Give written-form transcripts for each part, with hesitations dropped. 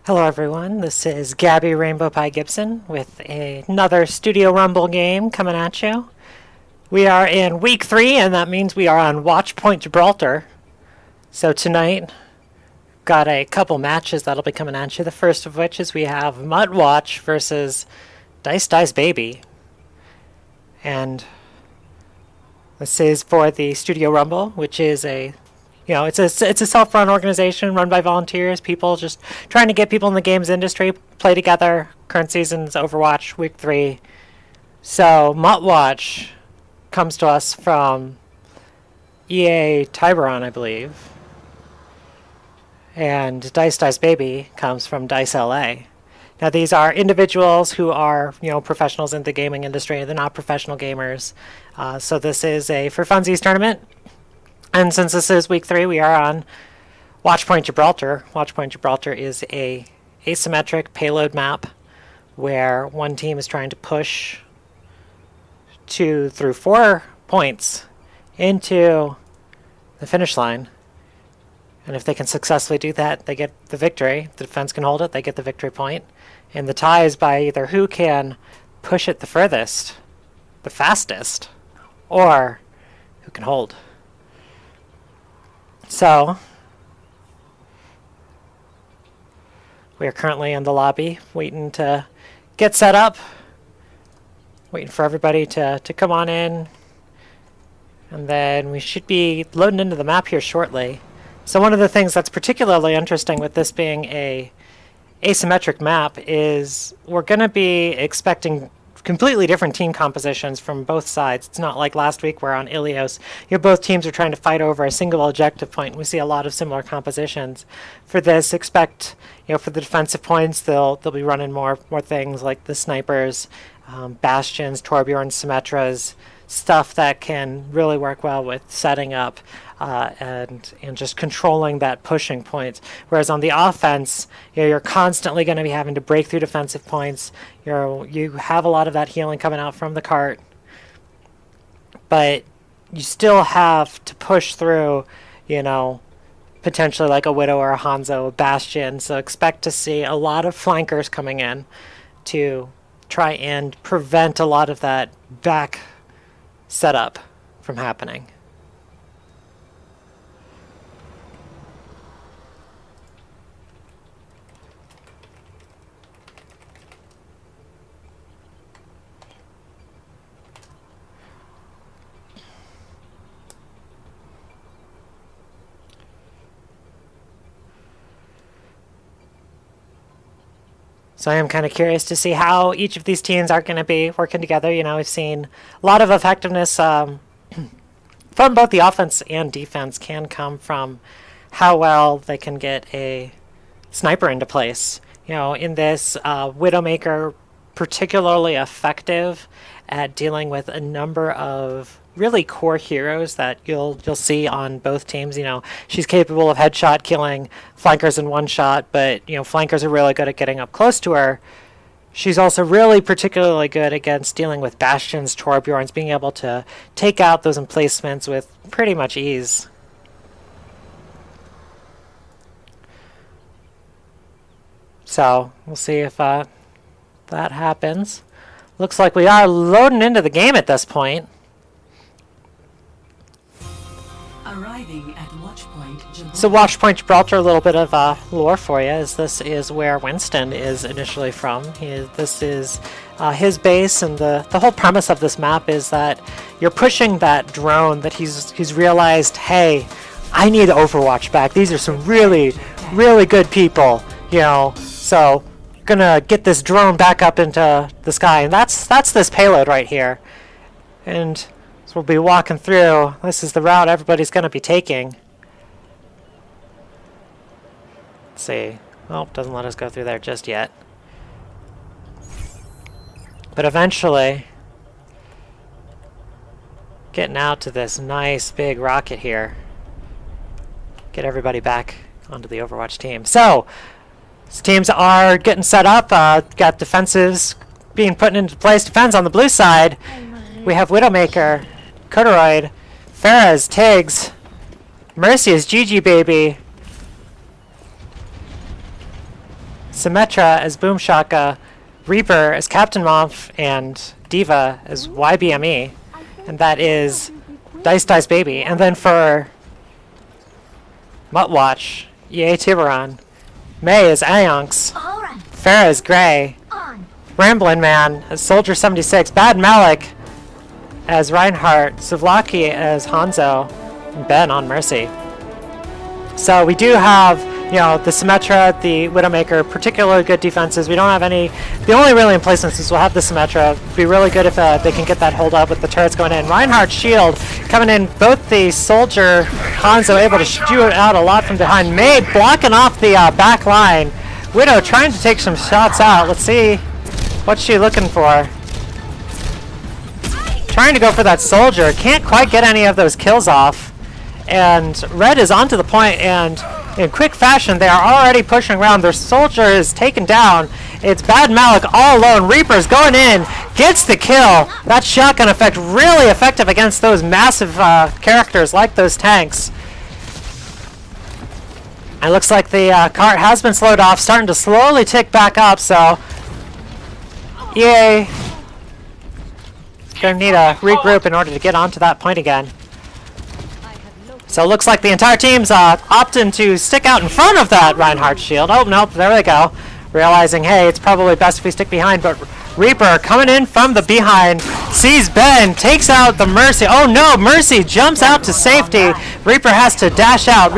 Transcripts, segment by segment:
Hello everyone, this is Gabby Rainbow Pie Gibson with another Studio Rumble game coming at you. We are in week 3 and that means we are on Watch Point Gibraltar. So tonight, got a couple matches that'll be coming at you. The first of which is we have MUT Watch versus Dice Baby. And this is for the Studio Rumble, which is it's a self-run organization run by volunteers, people just trying to get people in the games industry play together. Current season's Overwatch, week 3. So MUT Watch comes to us from EA Tiburon, I believe, and Dice Baby comes from Dice LA. Now these are individuals who are professionals in the gaming industry. They're not professional gamers. So this is a for funsies tournament. And since this is week 3, we are on Watch Point Gibraltar. Watch Point Gibraltar is a asymmetric payload map where one team is trying to push through 4 points into the finish line. And if they can successfully do that, they get the victory. The defense can hold it, they get the victory point. And the tie is by either who can push it the furthest, the fastest, or who can hold. So, we are currently in the lobby, waiting to get set up, waiting for everybody to come on in, and then we should be loading into the map here shortly. So one of the things that's particularly interesting with this being a asymmetric map is we're going to be expecting completely different team compositions from both sides. It's not like last week where on Ilios, both teams are trying to fight over a single objective point. We see a lot of similar compositions. For this, expect for the defensive points, they'll be running more things like the snipers, bastions, Torbjorns, Symmetras, stuff that can really work well with setting up and just controlling that pushing point. Whereas on the offense, you're constantly going to be having to break through defensive points. You have a lot of that healing coming out from the cart, but you still have to push through, potentially like a Widow or a Hanzo, a Bastion. So expect to see a lot of flankers coming in to try and prevent a lot of that back setup from happening. So I am kind of curious to see how each of these teams are going to be working together. We've seen a lot of effectiveness from both the offense and defense can come from how well they can get a sniper into place. In this, Widowmaker particularly effective at dealing with a number of really core heroes that you'll see on both teams. She's capable of headshot killing flankers in one shot, but flankers are really good at getting up close to her. She's also really particularly good against dealing with bastions, Torbjorns, being able to take out those emplacements with pretty much ease. So we'll see if that happens. Looks like we are loading into the game at this point. Arriving at Watch Point Gibraltar. So Watch Point Gibraltar, a little bit of lore for you, is this is where Winston is initially from. This is his base, and the whole premise of this map is that you're pushing that drone that he's realized, hey, I need Overwatch back. These are some really, really good people, so gonna get this drone back up into the sky, and that's this payload right here. And so we'll be walking through. This is the route everybody's going to be taking. Let's see. Oh, doesn't let us go through there just yet. But eventually, getting out to this nice big rocket here. Get everybody back onto the Overwatch team. So, these teams are getting set up. Got defensives being put into place. Defense on the blue side. We have Widowmaker, Corduroid, Farah's, Tiggs, Mercy is GG Baby, Symmetra as Boom Shaka, Reaper as Captain Monf, and Diva as YBME. And that is Dice Dice Baby. And then for MUT Watch, EA Tiburon, May is Ayonks, Farah is Gray, Ramblin' Man as Soldier 76, Bad Malik as Reinhardt, Zavlaki as Hanzo, and Ben on Mercy. So we do have, you know, the Symmetra, the Widowmaker, particularly good defenses. We don't have any. The only really emplacements is we'll have the Symmetra. It'd be really good if they can get that hold up with the turrets going in. Reinhardt's shield coming in. Both the Soldier, Hanzo able to shoot out a lot from behind. May blocking off the back line. Widow trying to take some shots out. Let's see what's she looking for. Trying to go for that Soldier. Can't quite get any of those kills off. And Red is onto the point, and in quick fashion, they are already pushing around. Their Soldier is taken down. It's Bad Malik all alone. Reaper's going in, gets the kill. That shotgun effect really effective against those massive characters like those tanks. And it looks like the cart has been slowed off, starting to slowly tick back up, so EA gonna need to regroup in order to get onto that point again. So it looks like the entire team's opting to stick out in front of that Reinhardt shield. Oh, nope, there they go. Realizing, hey, it's probably best if we stick behind, but Reaper coming in from the behind, sees Ben, takes out the Mercy. Oh no, Mercy jumps out to safety. Reaper has to dash out.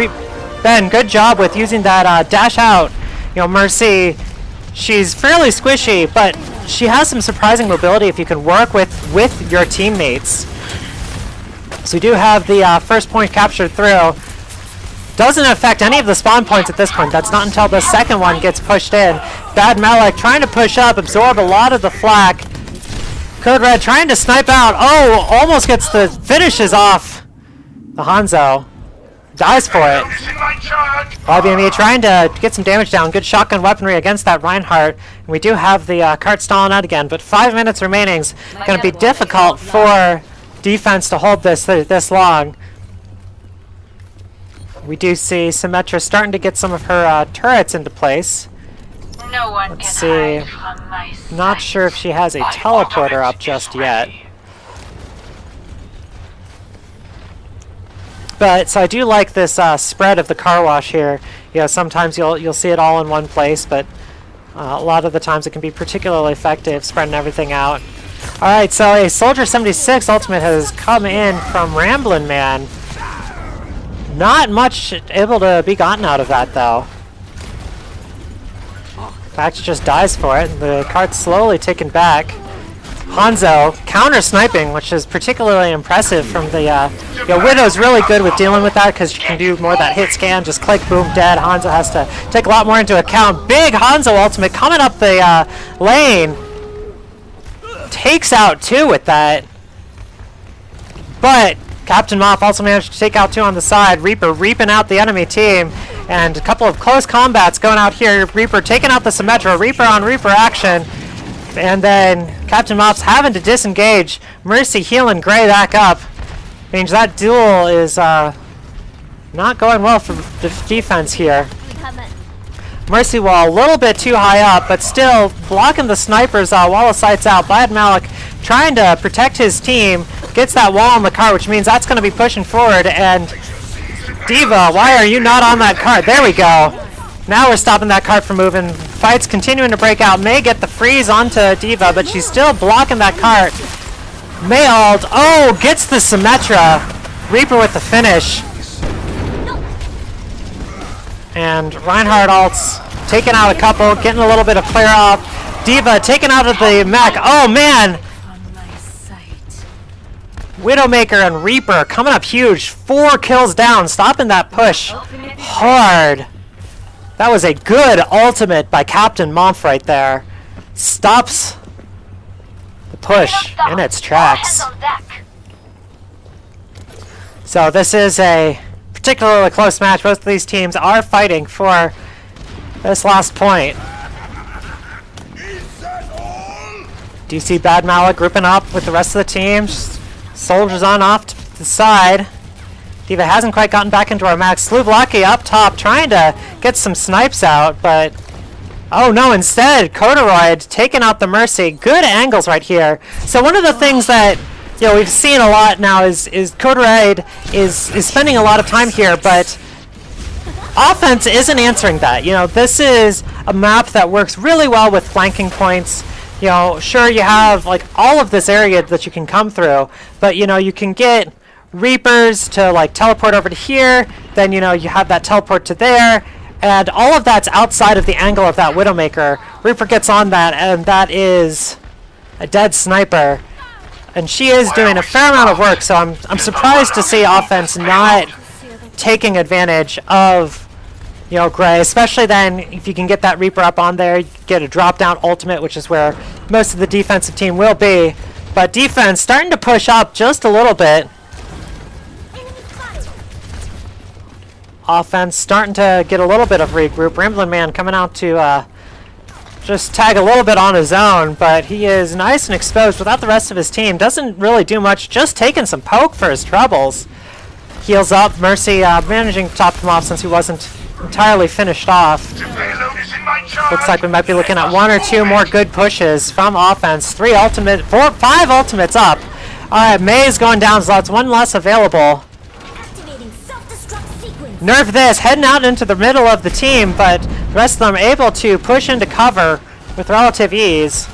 Ben, good job with using that dash out. You know, Mercy, she's fairly squishy, but she has some surprising mobility if you can work with your teammates. So we do have the first point captured through. Doesn't affect any of the spawn points at this point. That's not until the second one gets pushed in. Bad Malik trying to push up, absorb a lot of the flak. Code Red trying to snipe out. Oh, almost gets the finishes off. The Hanzo dies for it. YBME trying to get some damage down. Good shotgun weaponry against that Reinhardt. And we do have the cart stalling out again, but 5 minutes remaining is going to be difficult for defense to hold this long. We do see Symmetra starting to get some of her turrets into place. No one Let's can see. hide from my sight. Not sure if she has a teleporter up just yet. But so I do like this spread of the car wash here. You know, sometimes you'll see it all in one place, but a lot of the times it can be particularly effective spreading everything out. Alright, so a Soldier 76 ultimate has come in from Ramblin' Man. Not much able to be gotten out of that, though. In fact, just dies for it, and the cart's slowly taken back. Hanzo counter-sniping, which is particularly impressive from the... Widow's really good with dealing with that, because she can do more of that hit scan, just click, boom, dead. Hanzo has to take a lot more into account. Big Hanzo ultimate coming up the lane. Takes out 2 with that, but Captain Moff also managed to take out 2 on the side. Reaper reaping out the enemy team, and a couple of close combats going out here. Reaper taking out the Symmetra. Reaper on Reaper action, and then Captain Moff's having to disengage. Mercy healing Gray back up. Means that duel is not going well for the defense here. Mercy Wall a little bit too high up, but still blocking the snipers wall of sights out. Bad Malik trying to protect his team, gets that wall on the cart, which means that's going to be pushing forward. And Diva, why are you not on that cart? There we go. Now we're stopping that cart from moving. Fights continuing to break out. May get the freeze onto Diva, but she's still blocking that cart. May ult. Oh, gets the Symmetra. Reaper with the finish. And Reinhardt ults, taking out a couple, getting a little bit of clear off. Diva taken out of the mech. Oh man! Widowmaker and Reaper coming up huge. 4 kills down, stopping that push hard. That was a good ultimate by Captain Monf right there. Stops the push in its tracks. So this is a particularly close match. Both of these teams are fighting for this last point. Do you see Bad Malik grouping up with the rest of the teams? Soldiers on off to the side. Diva hasn't quite gotten back into our max. Sluvlaki up top trying to get some snipes out, but Oh no, instead, Corduroy taking out the Mercy. Good angles right here. So one of the things that we've seen a lot now is Corduroy is spending a lot of time here, but offense isn't answering that. This is a map that works really well with flanking points. Sure, you have like all of this area that you can come through, but you can get Reapers to like teleport over to here, then you have that teleport to there, and all of that's outside of the angle of that Widowmaker. Reaper gets on that, and that is a dead sniper, and she is doing a fair amount of work, so I'm surprised to see offense not taking advantage of Gray, especially then if you can get that Reaper up on there, you get a drop down ultimate, which is where most of the defensive team will be. But defense starting to push up just a little bit. Offense starting to get a little bit of regroup. Rambling Man coming out to just tag a little bit on his own, but he is nice and exposed without the rest of his team. Doesn't really do much, just taking some poke for his troubles. Heals up. Mercy managing to top him off since he wasn't entirely finished off. Looks like we might be looking at 1 or 2 more good pushes from offense. 5 ultimates up. Alright, May's going down, so that's 1 less available. Nerf this, heading out into the middle of the team, but the rest of them are able to push into cover with relative ease.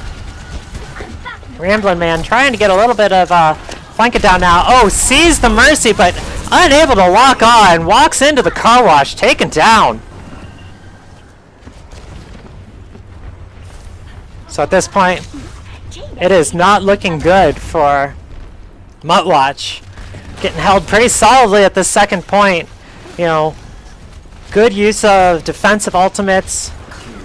Rambling Man trying to get a little bit of flank it down now. Oh, sees the Mercy, but unable to lock on. Walks into the car wash, taken down. So at this point, it is not looking good for MUT Watch. Getting held pretty solidly at the second point. Good use of defensive ultimates.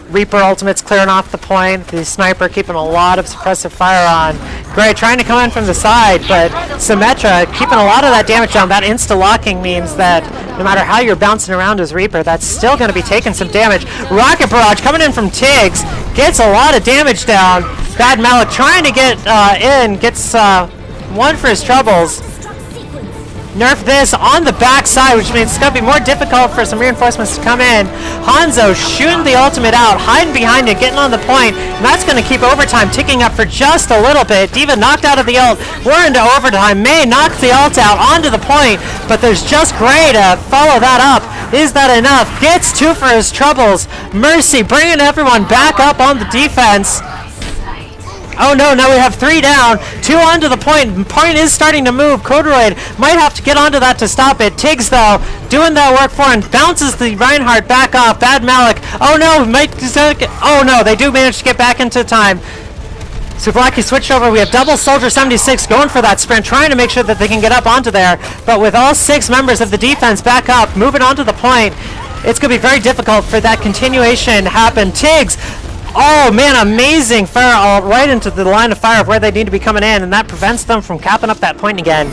Reaper ultimates clearing off the point. The sniper keeping a lot of suppressive fire on. Gray trying to come in from the side, but Symmetra keeping a lot of that damage down. That insta-locking means that no matter how you're bouncing around as Reaper, that's still going to be taking some damage. Rocket Barrage coming in from Tiggs. Gets a lot of damage down. Bad Malik trying to get in. Gets 1 for his troubles. Nerf this on the backside, which means it's going to be more difficult for some reinforcements to come in. Hanzo shooting the ultimate out, hiding behind it, getting on the point, and that's going to keep overtime ticking up for just a little bit. Diva knocked out of the ult. We're into overtime. May knocks the ult out onto the point, but there's just Gray to follow that up. Is that enough? Gets 2 for his troubles. Mercy bringing everyone back up on the defense. Oh no, now we have 3 down, 2 onto the point. Point is starting to move. Corduroy might have to get onto that to stop it. Tiggs, though, doing that work for him. Bounces the Reinhardt back off. Bad Malik. Oh no, oh no, they do manage to get back into time. Souvlaki switched over. We have double Soldier 76 going for that sprint, trying to make sure that they can get up onto there. But with all 6 members of the defense back up, moving onto the point, it's going to be very difficult for that continuation to happen. Tiggs. Oh man, amazing fire right into the line of fire of where they need to be coming in, and that prevents them from capping up that point again.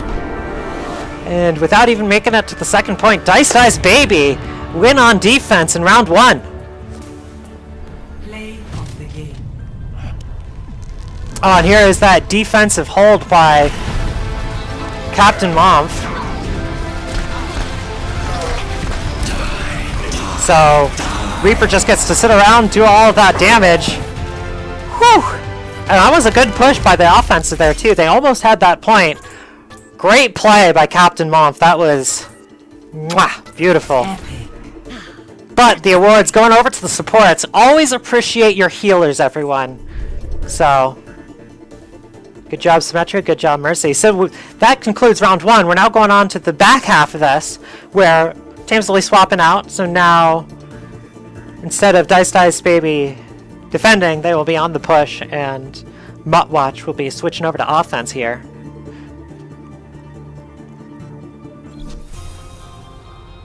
And without even making it to the second point, Dice Baby win on defense in round 1. Play of the game. Oh, and here is that defensive hold by Captain Momf. So Reaper just gets to sit around, do all of that damage. Whew! And that was a good push by the offensive there, too. They almost had that point. Great play by Captain Momf. That was mwah, beautiful. But the awards going over to the supports. Always appreciate your healers, everyone. So, good job, Symmetra. Good job, Mercy. So that concludes round 1. We're now going on to the back half of this, where teams will be swapping out. So now, instead of Dice Baby defending, they will be on the push, and MUT Watch will be switching over to offense here.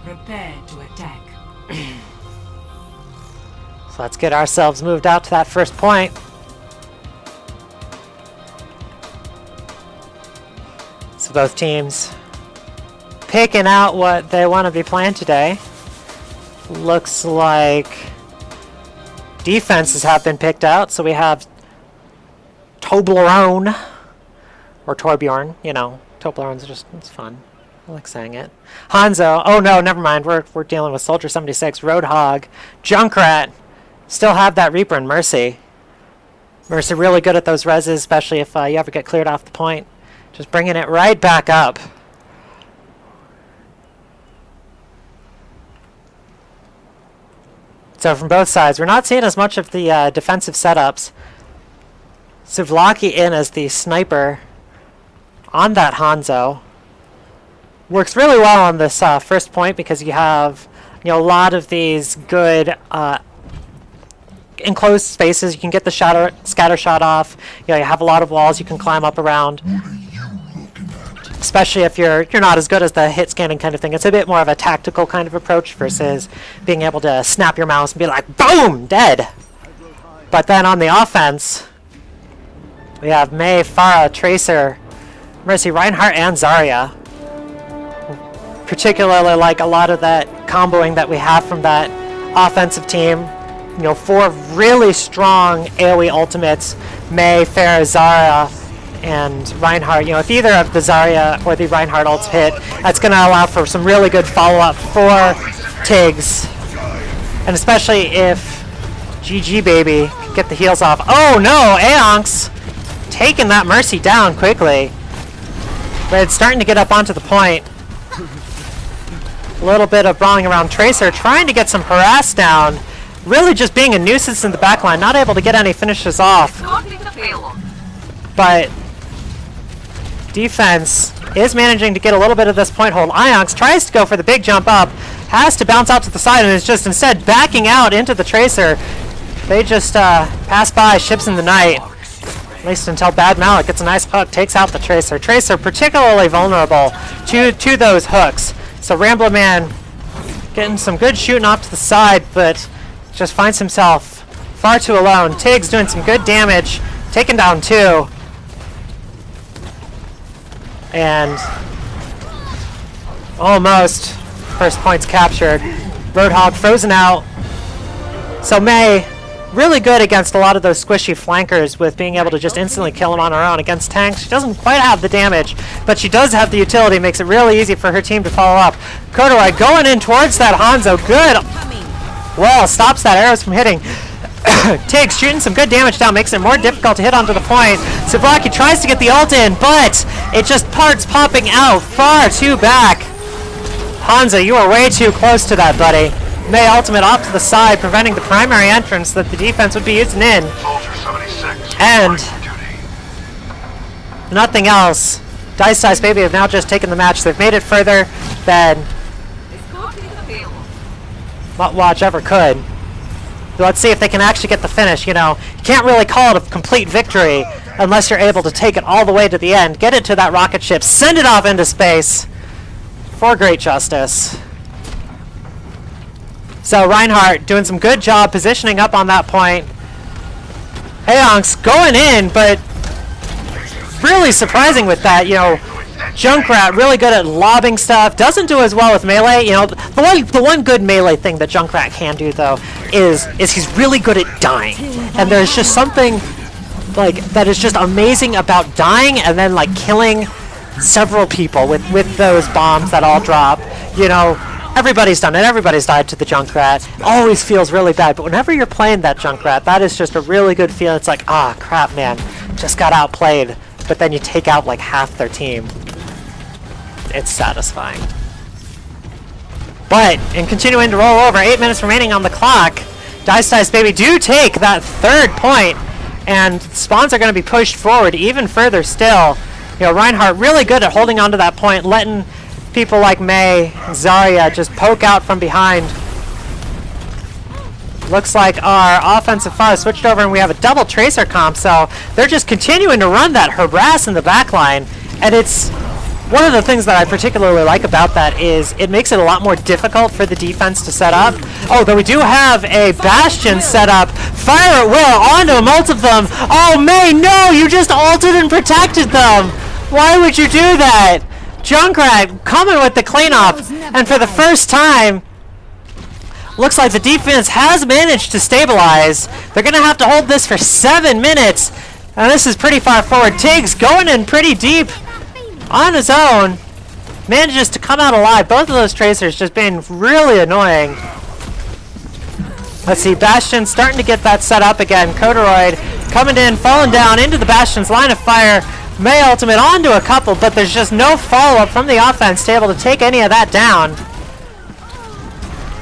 Prepare to attack. So let's get ourselves moved out to that first point. So both teams picking out what they want to be playing today. Looks like defenses have been picked out, so we have Toblerone, or Torbjorn, Toblerone's just, it's fun. I like saying it. Hanzo, oh no, never mind, we're dealing with Soldier 76, Roadhog, Junkrat, still have that Reaper and Mercy. Mercy really good at those reses, especially if you ever get cleared off the point. Just bringing it right back up. So from both sides, we're not seeing as much of the defensive setups. Suvlaki in as the sniper on that Hanzo. Works really well on this first point because you have a lot of these good enclosed spaces. You can get the scatter shot off. You have a lot of walls you can climb up around. Especially if you're not as good as the hit scanning kind of thing. It's a bit more of a tactical kind of approach versus being able to snap your mouse and be like, boom, dead. But then on the offense, we have Mei, Pharah, Tracer, Mercy, Reinhardt, and Zarya. Particularly like a lot of that comboing that we have from that offensive team. 4 really strong AoE ultimates, Mei, Pharah, Zarya, and Reinhardt. If either of the Zarya or the Reinhardt ults hit, that's going to allow for some really good follow-up for Tiggs. And especially if GG Baby can get the heals off. Oh no, Aeonx taking that Mercy down quickly. But it's starting to get up onto the point. A little bit of brawling around Tracer, trying to get some harass down. Really just being a nuisance in the backline, not able to get any finishes off. But defense is managing to get a little bit of this point hold. Iox tries to go for the big jump up, has to bounce out to the side, and is just instead backing out into the Tracer. They just pass by ships in the night, at least until Bad Malik gets a nice hook, takes out the Tracer. Tracer particularly vulnerable to those hooks. So Rambler Man getting some good shooting off to the side, but just finds himself far too alone. Tiggs doing some good damage, taking down 2. And almost first point's captured. Roadhog frozen out. So Mei, really good against a lot of those squishy flankers with being able to just instantly kill them on her own. Against tanks, she doesn't quite have the damage, but she does have the utility, makes it really easy for her team to follow up. Corduroy going in towards that Hanzo, good. Well, stops that arrows from hitting. Tiggs shooting some good damage down, makes it more difficult to hit onto the point. Suvlaki tries to get the ult in, but it just parts popping out far too back. Hanzo, you are way too close to that, buddy. Mei ultimate off to the side, preventing the primary entrance that the defense would be using in. And nothing else. Dice Baby have now just taken the match. They've made it further than Watch ever could. Let's see if they can actually get the finish. You can't really call it a complete victory unless you're able to take it all the way to the end, get it to that rocket ship, send it off into space for great justice. So Reinhardt doing some good job positioning up on that point. Aeonx going in, but really surprising with that. Junkrat really good at lobbing stuff. Doesn't do as well with melee. The one good melee thing that Junkrat can do though is he's really good at dying. And there's just something that is just amazing about dying and then killing several people with those bombs that all drop. Everybody's done it. Everybody's died to the Junkrat. Always feels really bad. But whenever you're playing that Junkrat, that is just a really good feeling. It's like, ah, crap, man. Just got outplayed. But then you take out half their team. It's satisfying. But in continuing to roll over, 8 minutes remaining on the clock, Dice Baby do take that 3rd point, and spawns are going to be pushed forward even further still. Reinhardt really good at holding on to that point, letting people like Mei, Zarya just poke out from behind. Looks like our offensive fire switched over and we have a double Tracer comp, so they're just continuing to run that harass in the backline, and it's one of the things that I particularly like about that is it makes it a lot more difficult for the defense to set up. Oh, though we do have a Bastion set up. Fire at will onto a multi of them. Oh, Mei, no! You just ulted and protected them! Why would you do that? Junkrat coming with the cleanup, and for the first time, looks like the defense has managed to stabilize. They're going to have to hold this for 7 minutes, and this is pretty far forward. Tiggs going in pretty deep on his own, manages to come out alive. Both of those Tracers just being really annoying. Let's see, Bastion starting to get that set up again. Corduroy coming in, falling down into the Bastion's line of fire. May ultimate onto a couple, but there's just no follow-up from the offense to able to take any of that down.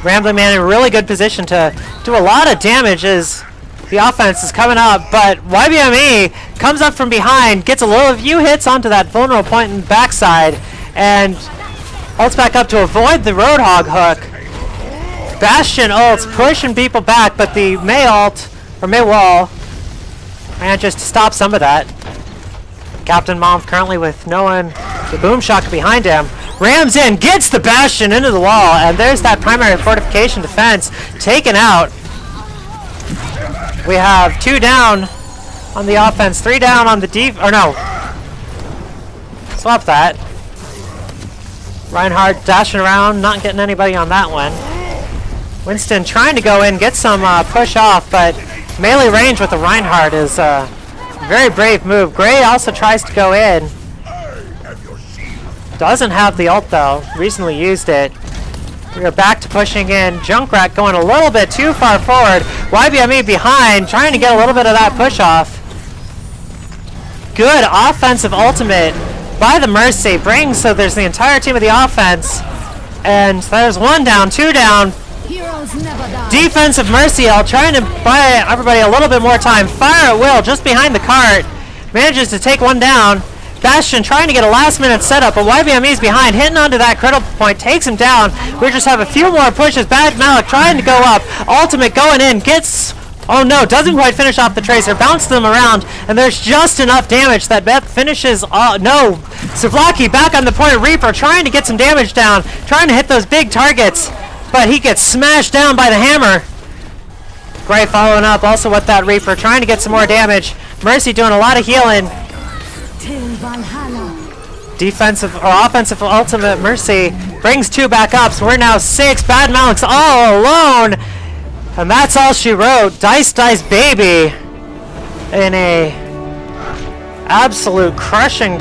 Rambling Man in a really good position to do a lot of damage as the offense is coming up, but YBME comes up from behind, gets a few hits onto that vulnerable point in the backside, and ults back up to avoid the Roadhog hook. Bastion ults pushing people back, but the May ult, or May wall, manages to stop some of that. Captain Momf currently with no one, the boom shock behind him. Rams in, gets the Bastion into the wall, and there's that primary fortification defense taken out. We have 2 down on the offense, 3 down on the or no. Swap that. Reinhardt dashing around, not getting anybody on that one. Winston trying to go in, get some push off, but melee range with the Reinhardt is a very brave move. Gray also tries to go in. Doesn't have the ult though, recently used it. We are back to pushing in. Junkrat going a little bit too far forward. YBME behind, trying to get a little bit of that push off. Good offensive ultimate by the Mercy. Brings, so there's the entire team of the offense. And there's 1 down, 2 down. Heroes never die. Defensive Mercy ult, trying to buy everybody a little bit more time. Fire at will, just behind the cart. Manages to take 1 down. Bastion trying to get a last-minute setup, but YBME's behind, hitting onto that critical point, takes him down. We just have a few more pushes. Bad Malik trying to go up. Ultimate going in, gets... Oh no, doesn't quite finish off the Tracer. Bounce them around, and there's just enough damage that Beth finishes... no! Savlaki back on the point. Reaper trying to get some damage down, trying to hit those big targets, but he gets smashed down by the hammer. Gray following up also with that Reaper, trying to get some more damage. Mercy doing a lot of healing. Defensive or offensive ultimate Mercy brings 2 back up, so we're now 6. Bad Malik's all alone, and that's all she wrote. Dice Baby in a absolute crushing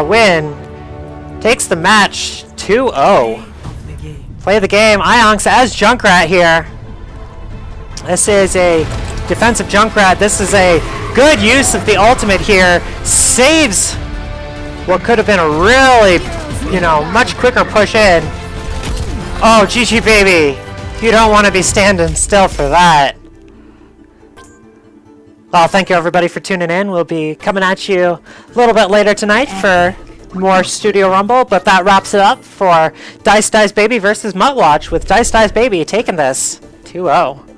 win takes the match 2-0. Play the game. Ionx as Junkrat here. This is a defensive Junkrat. This is a good use of the ultimate here. Saves what could have been a really, much quicker push in. Oh, GG baby. You don't want to be standing still for that. Well, thank you everybody for tuning in. We'll be coming at you a little bit later tonight for more Studio Rumble, but that wraps it up for Dice Baby versus MUT Watch, with Dice Baby taking this 2-0.